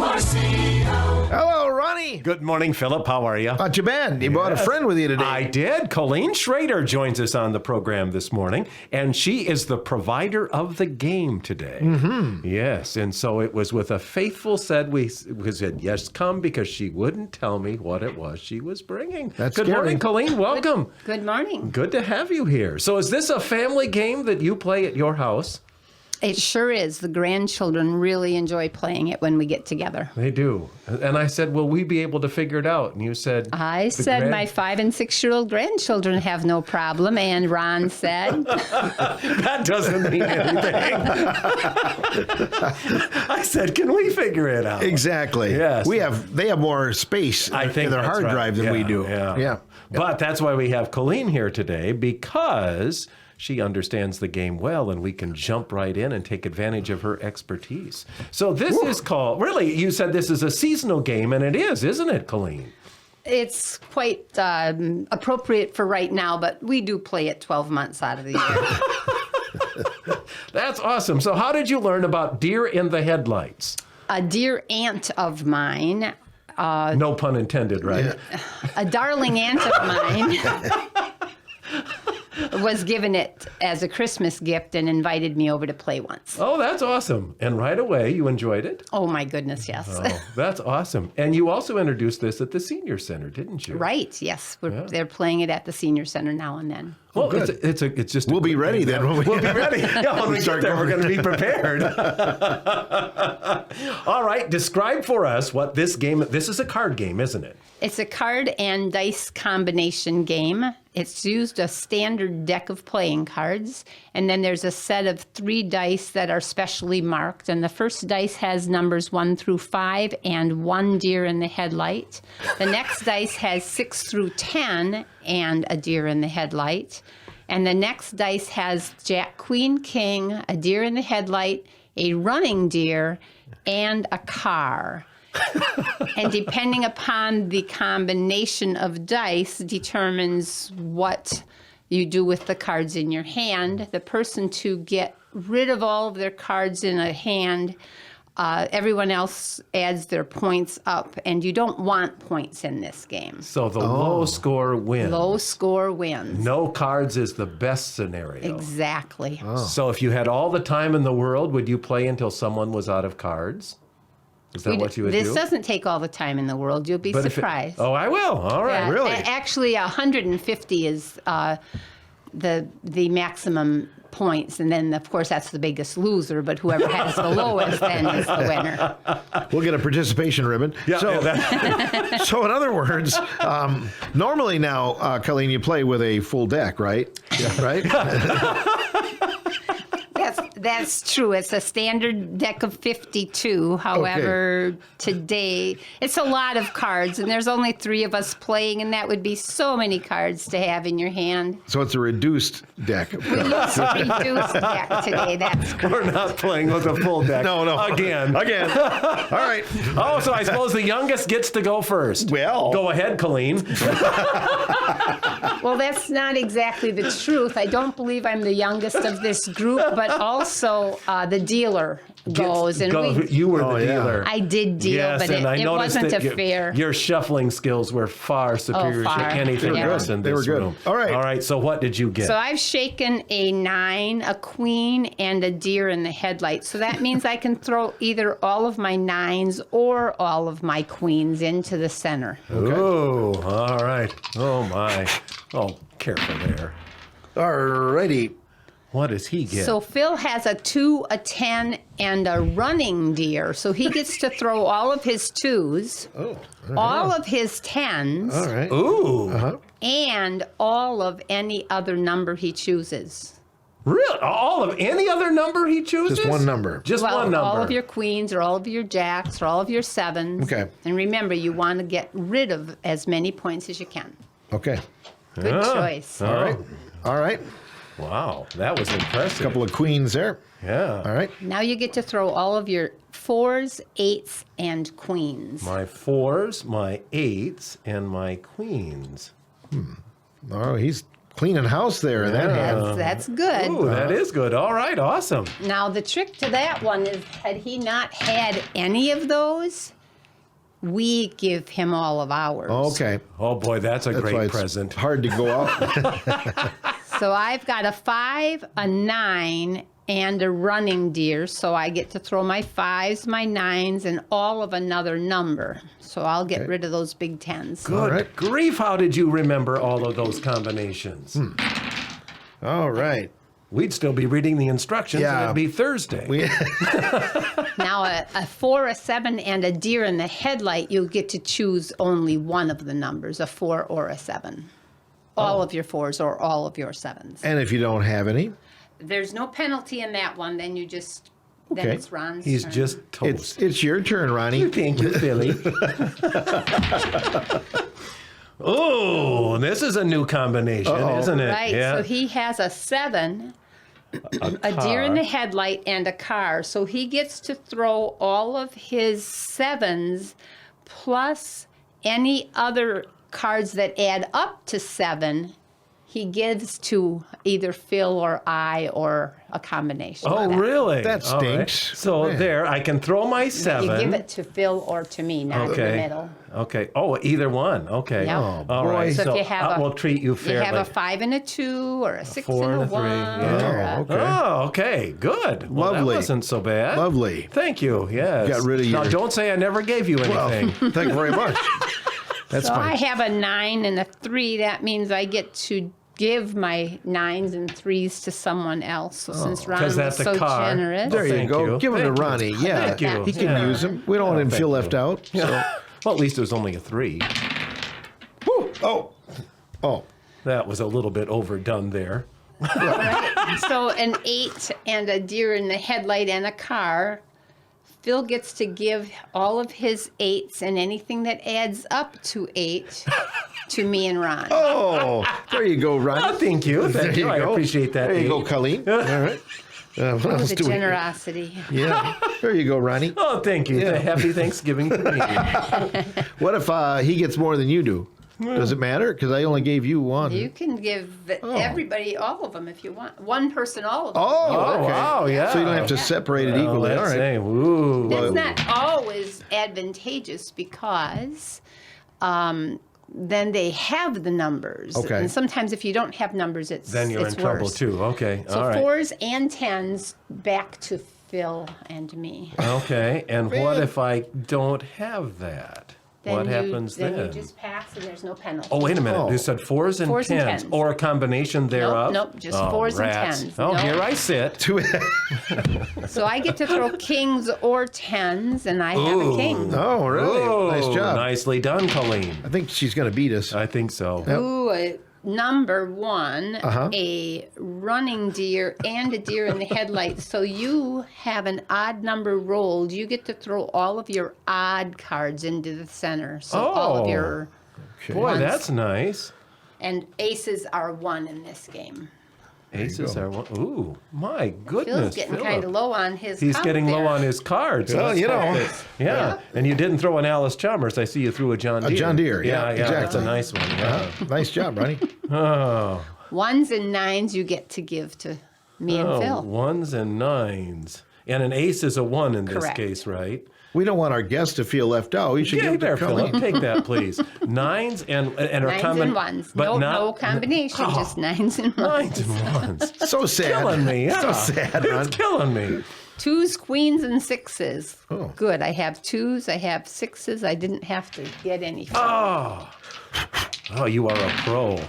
WRCO. Hello, Ronnie. Good morning, Philip. How are you? Not too bad. You brought a friend with you today. I did. Colleen Schrader joins us on the program this morning, and she is the provider of the game today. Mm-hmm. Yes, and so it was with a faithful we said, yes, come, because she wouldn't tell me what it was she was bringing. That's Good scary. morning, Colleen. Welcome. Good morning. Good to have you here. So is this a family game that you play at your house? It sure is. The grandchildren really enjoy playing it when we get together. They do. And I said, will we be able to figure it out? And you said... I said my 5- and 6-year-old grandchildren have no problem, and Ron said... That doesn't mean anything. I said, can we figure it out? Exactly. Yes. They have more space in their hard drive than we do. Yeah. But that's why we have Colleen here today, because she understands the game well, and we can jump right in and take advantage of her expertise. So this is called, really, you said this is a seasonal game, and it is, isn't it, Colleen? It's quite appropriate for right now, but we do play it 12 months out of the year. That's awesome. So how did you learn about deer in the headlights? A dear aunt of mine... no pun intended, right? A darling aunt of mine... was given it as a Christmas gift and invited me over to play once. Oh, that's awesome. And right away, you enjoyed it? Oh, my goodness, yes. Oh, that's awesome. And you also introduced this at the Senior Center, didn't you? Right, yes. They're playing it at the Senior Center now and then. Well, good. it's just... We'll be ready then. We'll be ready. Yeah, when we get there, we're going to be prepared. All right, describe for us what this game... This is a card game, isn't it? It's a card and dice combination game. It's used a standard deck of playing cards, and then there's a set of 3 dice that are specially marked, and the first dice has numbers 1 through 5 and 1 deer in the headlight. The next dice has 6 through 10 and a deer in the headlight. And the next dice has Jack, Queen, King, a deer in the headlight, a running deer, and a car. And depending upon the combination of dice determines what you do with the cards in your hand. The person to get rid of all of their cards in a hand, everyone else adds their points up, and you don't want points in this game. So the low score wins. Low score wins. No cards is the best scenario. Exactly. Oh. So if you had all the time in the world, would you play until someone was out of cards? Is that what you would do? This doesn't take all the time in the world. You'll be surprised. Oh, I will. All right. Yeah, really? Actually, 150 is the maximum points, and then of course that's the biggest loser. But whoever has the lowest then is the winner. We'll get a participation ribbon. Yeah, So in other words, normally now, Colleen, you play with a full deck, right? Yeah. Right? That's true. It's a standard deck of 52. However, today it's a lot of cards, and there's only 3 of us playing, and that would be so many cards to have in your hand. So it's a reduced deck. We use a reduced deck today. That's correct. We're not playing with a full deck. No. Again. All right. Oh, so I suppose the youngest gets to go first. Well. Go ahead, Colleen. Well, that's not exactly the truth. I don't believe I'm the youngest of this group, but also the dealer goes. And you were the dealer. I did deal, yes, but and I it noticed wasn't that a fair. Your shuffling skills were far superior far. to anything Yeah. else in They were this good. room. All right. All right, so what did you get? So I've shaken a 9, a queen, and a deer in the headlight. So that means I can throw either all of my 9s or all of my queens into the center. Oh, all right. Oh, my. Oh, careful there. All righty. What does he get? So Phil has a 2, a 10, and a running deer. So he gets to throw all of his 2s, all of his 10s, All right. Ooh. and all of any other number he chooses. Really? All of any other number he chooses? Just one number. Just one number. All of your queens or all of your jacks or all of your 7s. Okay. And remember, you want to get rid of as many points as you can. Okay. Good choice. All right. All right. Wow, that was impressive. A couple of queens there. Yeah. All right. Now you get to throw all of your 4s, 8s, and queens. My 4s, my 8s, and my queens. Oh, he's cleaning house there in that hand. That's good. Ooh, that is good. All right, awesome. Now, the trick to that one is, had he not had any of those, we give him all of ours. Okay. Oh boy, that's a That's why great it's present. hard to go out. So I've got a 5, a 9, and a running deer. So I get to throw my 5s, my 9s, and all of another number. So I'll get rid of those big 10s. Good All right. grief, how did you remember all of those combinations? All right. We'd still be reading the instructions and Yeah. it'd be Thursday. Now, a 4, a 7, and a deer in the headlight, you'll get to choose only one of the numbers, a 4 or a 7. All of your 4s or all of your 7s. And if you don't have any, There's no penalty in that one. Then you just, then Okay. it's Ron's He's turn. just toast. it's your turn, Ronnie. Thank you, Billy. Oh, this is a new combination, isn't it? Right, Yeah. so he has a 7, a deer in the headlight, and a car. So he gets to throw all of his 7s plus any other cards that add up to 7. He gives to either Phil or I or a combination. Oh, of that. really? That All right. stinks. So Man. there, I can throw my 7. You give it to Phil or to me, not in the Okay. middle. Okay. Oh, either one. Okay. Yep. Oh, All boy. right. So if you have we'll treat you fairly. You have a 5 and a 2, or a 6 4 and a and a 3, 1. yeah. or a- Oh, okay. Oh, okay. Good. Well, Lovely. that wasn't so bad. Lovely. Thank you. Yes. Got rid of Now, your- don't say I never gave you Well, anything. thank you very much. That's So fine. I have a 9 and a 3. That means I get to give my 9s and 3s to someone else. So since Ron 'Cause was that's a so car. generous. There you Thank go. you. Give him Thank to you. Ronnie. Yeah. Thank you. He can Yeah. use him. We don't want him to feel left out. So. Well, at least it was only a 3. Woo. Oh. That was a little bit overdone there. Right? So an 8 and a deer in the headlight and a car. Phil gets to give all of his 8s and anything that adds up to 8 to me and Ron. Oh. There you go, Oh, Ronnie. thank you. There Thank you. I go. appreciate that. There you go, aid. Colleen. All right. What Oh, else the do we? generosity. Yeah. There you go, Ronnie. Oh, thank you. Yeah. Happy Thanksgiving to me. What if he gets more than you do? Does it matter? Because I only gave you one. You can give everybody all of them if you want. One person all of them. Oh, Oh, okay. wow, yeah. So you don't have to separate it Well, equally. All let's right. say, ooh. That's not always advantageous because then they have the numbers. Okay. And sometimes if you don't have numbers, it's Then you're it's in trouble worse. too. Okay. So All right. 4s and 10s back to Phil and me. Okay. And what if I don't have that? What happens then? Then you just pass and there's no penalty. Oh, wait a minute. Oh. You said 4s and 4s and 10s, 10s. or a combination thereof? Nope, just Oh, 4s and rats. 10s. Oh, Nope. here I sit. So I get to throw kings or 10s, and I have a king. Oh, really? Nice Oh, job. Nicely done, Colleen. I think she's going to beat us. I think so. Ooh, number 1, Uh-huh. a running deer and a deer in the headlight. So you have an odd number rolled. You get to throw all of your odd cards into the center. So all of Oh. your Boy, ones. that's nice. And aces are 1 in this game. Aces are one. Ooh, my Phil's goodness. getting Philip. kind of low on his He's count getting low there. on his cards. Well, Let's you hope know. that- Yeah. And you didn't throw an Alice Chalmers. I see you threw a John Deere. John Deere, yeah, That's a exactly. nice one. Yeah. Nice job, Ronnie. Oh, 1s and 9s you get to give to me and Phil. 1s and 9s. And an ace is a 1 in this Correct. case, right? We don't want our guests to feel left out. We should Yeah, give it there, to Philip. Colleen. Take that, please. 9s and a 9s and 1s. but No, not no combination, Oh, just 9s and 1s. 9s and 1s. So sad. Killing me. Yeah. So sad, Ron. It's killing me. 2s, queens, and 6s. Oh. Good. I have 2s. I have 6s. I didn't have to get any. Oh, you are a pro.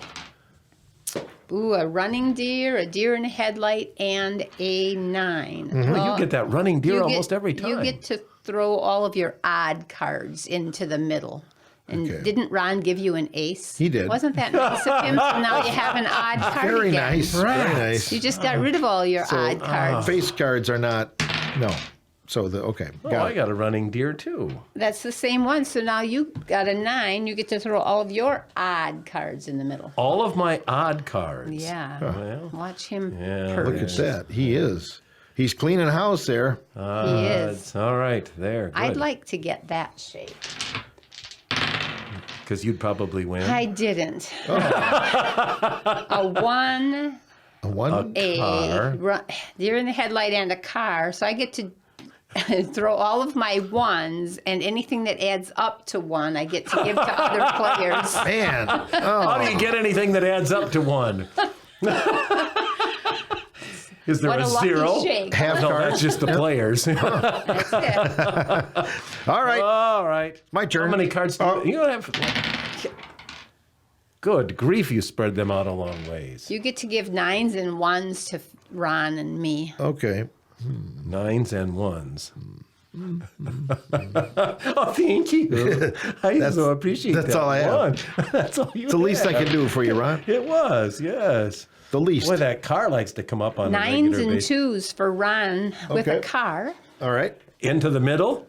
Ooh, a running deer, a deer in a headlight, and a 9. Well, you get that running deer you get- almost every time. You get to throw all of your odd cards into the middle. And Okay. didn't Ron give you an ace? He did. Wasn't that nice of him? So now you have an odd card Very again. nice. Very nice. You just got rid of all your odd cards. Face cards are not. No. So okay. Oh, Got I it. got a running deer too. That's the same one. So now you got a 9. You get to throw all of your odd cards in the middle. All of my odd cards. Yeah. Well, Watch him. Yeah, purge. Look at that. He is. He's cleaning house there. He is. All right, there. Good. I'd like to get that shape. Because you'd probably win. I didn't. A one, A one? Car. deer in the headlight, and a car. So I get to throw all of my ones, and anything that adds up to one, I get to give to other players. Man. How do you get anything that adds up to 1? Is there What a a lucky 0? shake. Half No, cards. that's just the players. That's it. All right. All right. My turn. How many cards do you don't have? Good grief, you spread them out a long ways. You get to give 9s and 1s to Ron and me. Okay. 9s and 1s. Oh, thank you. I so appreciate that. that's all I have. one. That's all you It's the least I can do for you, Ron. It was, yes. The least. Boy, that car likes to come up on a 9s regular and basis. 2s for Ron with Okay. a car All right. Into the middle?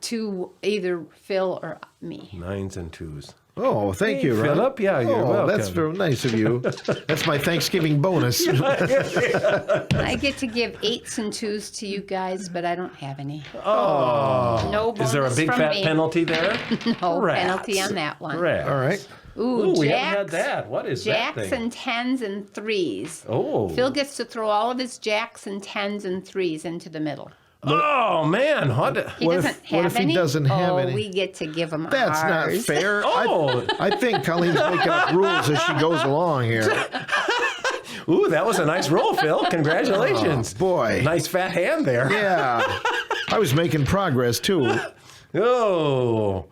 to either Phil or me. 9s and 2s. Oh, thank you, Ron. Philip, yeah, you're welcome. That's very nice of you. That's my Thanksgiving bonus. I get to give 8s and 2s to you guys, but I don't have any. Oh. No bonus Is there a big from fat me. penalty there? No Rats. penalty on that one. Rats. All right. Ooh, we haven't had jacks. that. What is that Jacks thing? and 10s and 3s. Oh. Phil gets to throw all of his jacks and 10s and 3s into the middle. Oh, man. He What if- doesn't what have if he any. doesn't have any? We get to give him That's not ours. fair. Oh. I think Colleen's making up rules as she goes along here. Ooh, that was a nice roll, Phil. Congratulations. Oh, boy. Nice fat hand there. Yeah. I was making progress, too. Oh.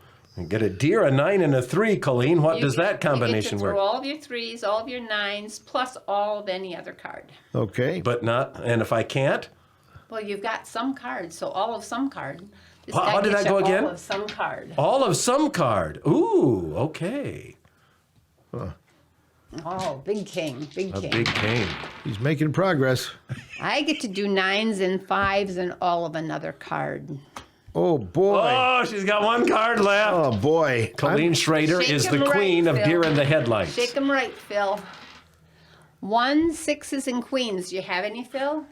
Get a deer, a 9, and a 3, Colleen. What You does get- that combination You get to work? throw all of your 3s, all of your 9s, plus all of any other card. Okay. But not, and if I can't? Well, you've got some cards, so all of some card. This How guy did gets that go you again? All of some card. All of some card. Ooh, okay. Oh, big king, big A king. big king. He's making progress. I get to do 9s and 5s and all of another card. Oh, boy. Oh, she's got one card left. Oh, boy. Colleen Schrader Shake is the 'em right, queen of Phil. deer in the headlights. Shake 'em right, Phil. 1s, 6s, and queens. Do you have any, Phil?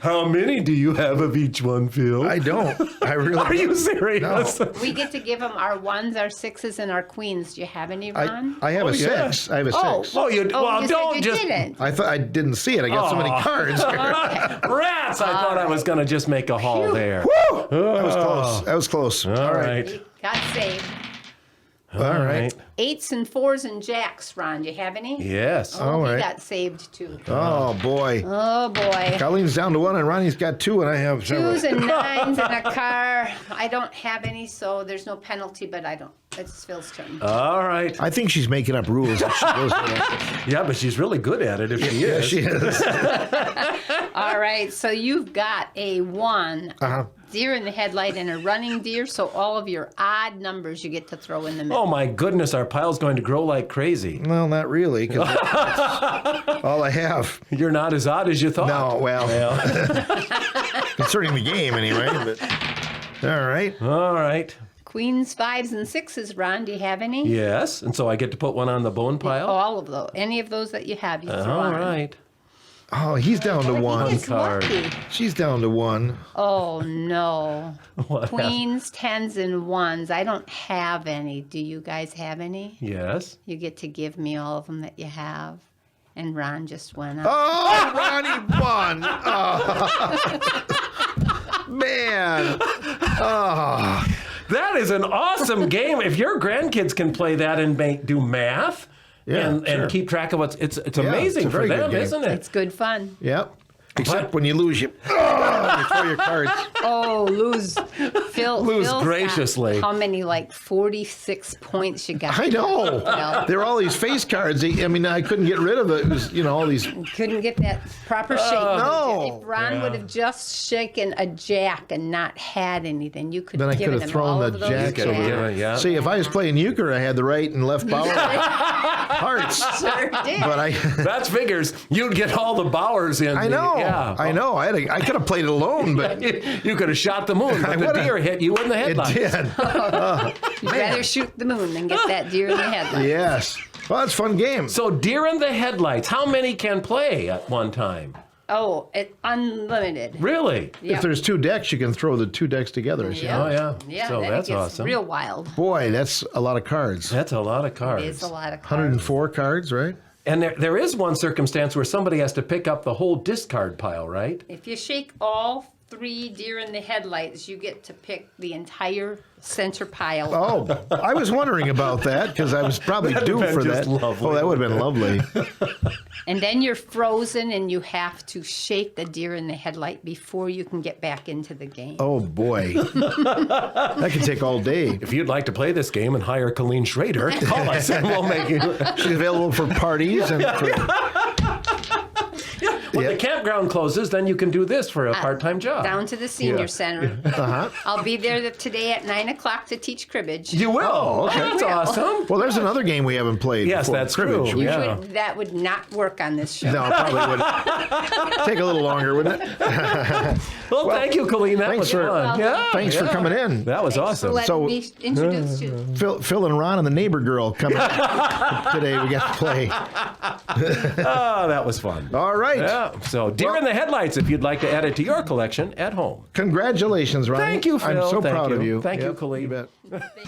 How many do you have of each one, Phil? I don't. I really Are you serious? We get to give him our 1s, our 6s, and our queens. Do you have any, Ron? I have Oh, a yeah. 6. I have a 6. Oh, you, well, you don't said you just. didn't. I thought I didn't see it. I got so many Aw. cards here. Rats! I thought I was going to just make a haul there. Woo! That was close. That was close. All right. He got saved. All right. 8s and 4s and jacks, Ron. Do you have any? Yes. Oh, All he right. got saved too. Oh, boy. Oh boy. Colleen's down to 1, and Ronnie's got 2, and I have several. 2s and 9s and a car. I don't have any, so there's no penalty, but I don't. It's Phil's turn. All right. I think she's making up rules as she goes along. Yeah, but she's really good at it if she Yeah, is. she is. All right, so you've got a 1, Uh-huh. deer in the headlight, and a running deer, so all of your odd numbers you get to throw in the middle. Oh my goodness, our pile's going to grow like crazy. Well, not really, 'cause that's all I have. You're not as odd as you thought. No, well, concerning the game anyway. But all right. All right. Queens, 5s, and 6s, Ron. Do you have any? Yes, and so I get to put one on the bone pile. All of those. Any of those that you have, you throw All on. right. Oh, he's down to He 1. gets card. lucky. She's down to 1. Oh no. What happened? Queens, 10s, and 1s. I don't have any. Do you guys have any? Yes. You get to give me all of them that you have. And Ron just went up. Oh, Ronnie won. Oh. Man. Oh. That is an awesome game. If your grandkids can play that and do math Yeah, and sure. keep track of what's it's it's amazing a for very good them, game. isn't it? It's good fun. Yep. Except when you lose, you throw your cards. Oh, lose. Phil. Lose Phil's got graciously. How many, like 46 points you got? I know. Phil. There are all these face cards. I mean, I couldn't get rid of it. It was, all these. Couldn't get that proper shake. No. If Ron would have just shaken a jack and not had anything, you could Then I have could given have him thrown all the of those jacks over there. Yeah. See, if I was playing euchre, I had the right and left bower hearts. Sure did. But That figures you'd get all the Bowers in. I know. Yeah. I know. I could have played it alone, but You could have shot the moon, but I the would've. deer hit you in the it headlights. did. You'd rather shoot the moon than get that deer in the headlight. Yes. Well, it's a fun game. So deer in the headlights, how many can play at one time? Oh, it unlimited. Really? Yep. If there's 2 decks, you can throw the 2 decks together. Yeah. Oh, yeah. Yeah, So then that's it gets awesome. real wild. Boy, that's a lot of cards. That's a lot of cards. It is a lot of cards. 104 cards, right? And there is one circumstance where somebody has to pick up the whole discard pile, right? If you shake all 3 deer in the headlights, you get to pick the entire center pile. Oh, I was wondering about that because I was probably That'd due have for been that. just lovely, Oh, that would have been lovely. And then you're frozen and you have to shake the deer in the headlight before you can get back into the game. Oh, boy. That could take all day. If you'd like to play this game and hire Colleen Schrader, call us and we'll make you. She's available for parties and for, When Yeah. the campground closes, then you can do this for a part-time job. Down to the senior Yeah. center. uh-huh. I'll be there today at 9 o'clock to teach cribbage. You will. Oh, okay. That's I will. awesome. Well, there's another game we haven't played. Yes, before, that's cribbage. true. Yeah. That would not work on this show. No, it probably would take a little longer, wouldn't it? Well, thank you, Colleen. That thanks was for- fun. Yeah, Thanks for coming in. That was Thanks awesome. for letting So- me introduce you. Phil and Ron and the neighbor girl coming today. We got to play. Oh, that was fun. All right. Yeah. So, Deer in the Headlights, if you'd like to add it to your collection at home. Congratulations, Ron. Thank you, Phil. I'm so Thank proud you. of you. Thank you, Yep, Colleen. You bet. Thank you.